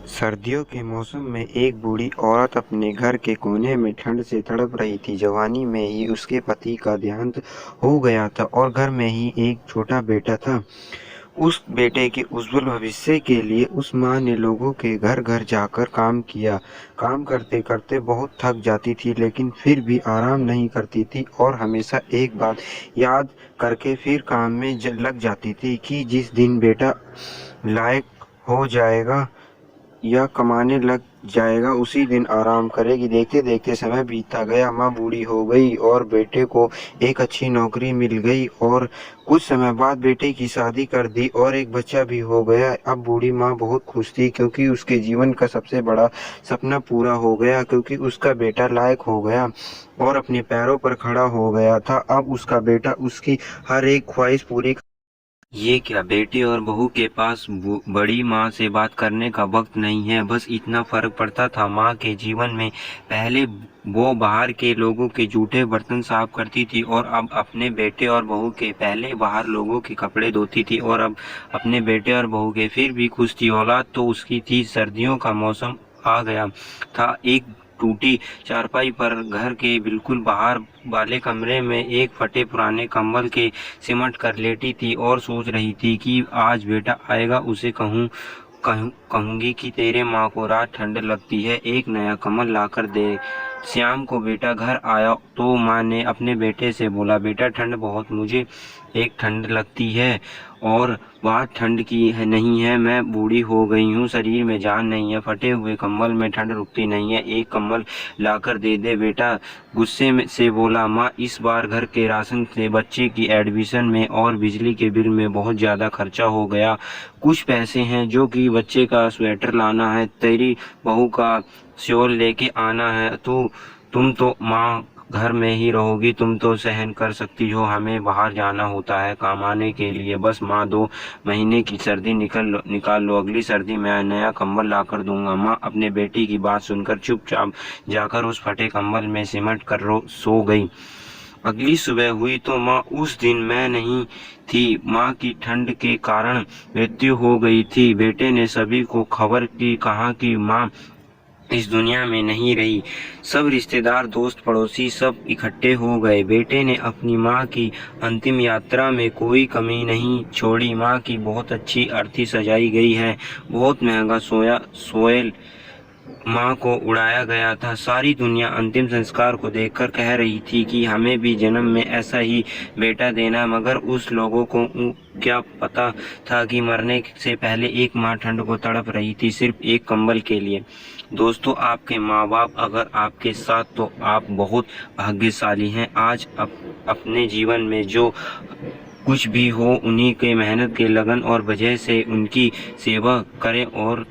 सर्दियों के मौसम में एक बूढ़ी औरत अपने घर के कोने में ठंड से तड़प रही थी। जवानी में ही उसके पति का देहांत हो गया था और घर में ही एक छोटा बेटा था। उस बेटे के उज्जवल भविष्य के लिए उस माँ ने लोगों के घर घर जाकर काम किया। काम करते करते बहुत थक जाती थी, लेकिन फिर भी आराम नहीं करती थी और हमेशा एक बात याद करके फिर काम में लग जाती थी कि जिस दिन बेटा लायक हो जाएगा या कमाने लग जाएगा उसी दिन आराम करेगी। देखते देखते समय बीतता गया। माँ बूढ़ी हो गई और बेटे को एक अच्छी नौकरी मिल गई और कुछ समय बाद बेटे की शादी कर दी और एक बच्चा भी हो गया। अब बूढ़ी माँ बहुत खुश थी, क्योंकि उसके जीवन का सबसे बड़ा सपना पूरा हो गया, क्योंकि उसका बेटा लायक हो गया और अपने पैरों पर खड़ा हो गया था। अब उसका बेटा उसकी हर एक ख्वाहिश पूरी। ये क्या, बेटे और बहू के पास बड़ी माँ से बात करने का वक्त नहीं है। बस इतना फर्क पड़ता था माँ के जीवन में। पहले वो बाहर के लोगों के जूठे बर्तन साफ करती थी और अब अपने बेटे और बहू के, पहले बाहर लोगों के कपड़े धोती थी और अब अपने बेटे और बहू के। फिर भी खुश थी। औलाद तो उसकी थी। सर्दियों का मौसम आ गया था। एक टूटी चारपाई पर घर के बिल्कुल बाहर वाले कमरे में एक फटे पुराने कंबल के सिमट कर लेटी थी और सोच रही थी कि आज बेटा आएगा, उसे कहूंगी कि तेरे माँ को रात ठंड लगती है, एक नया कंबल लाकर दे। शाम को बेटा घर आया तो माँ ने अपने बेटे से बोला, बेटा ठंड बहुत मुझे एक ठंड लगती है और बात ठंड की है नहीं है, मैं बूढ़ी हो गई हूँ, शरीर में जान नहीं है, फटे हुए कंबल में ठंड रुकती नहीं है, एक कंबल लाकर दे दे। बेटा गुस्से में से बोला, माँ इस बार घर के राशन से बच्चे की एडमिशन में और बिजली के बिल में बहुत ज़्यादा खर्चा हो गया। कुछ पैसे हैं जो कि बच्चे का स्वेटर लाना है, तेरी बहू का शॉल लेके आना है। तुम तो माँ घर में ही रहोगी, तुम तो सहन कर सकती हो, हमें बाहर जाना होता है कमाने के लिए। बस माँ 2 महीने की सर्दी निकाल लो, अगली सर्दी मैं नया कंबल ला कर दूंगा। माँ अपने बेटी की बात सुनकर चुपचाप जाकर उस फटे कंबल में सिमट कर सो गई। अगली सुबह हुई तो माँ उस दिन मैं नहीं थी। माँ की ठंड के कारण मृत्यु हो गई थी। बेटे ने सभी को खबर की, कहा कि माँ इस दुनिया में नहीं रही। सब रिश्तेदार, दोस्त, पड़ोसी सब इकट्ठे हो गए। बेटे ने अपनी माँ की अंतिम यात्रा में कोई कमी नहीं छोड़ी। माँ की बहुत अच्छी अर्थी सजाई गई है, बहुत महंगा सोयल माँ को उड़ाया गया था। सारी दुनिया अंतिम संस्कार को देखकर कह रही थी कि हमें भी जन्म में ऐसा ही बेटा देना, मगर उस लोगों को क्या पता था कि मरने से पहले एक माँ ठंड को तड़प रही थी, सिर्फ एक कंबल के लिए। दोस्तों, आपके माँ बाप अगर आपके साथ, तो आप बहुत भाग्यशाली हैं। आज अपने जीवन में जो कुछ भी हो, उन्हीं के मेहनत के लगन और वजह से उनकी सेवा करें और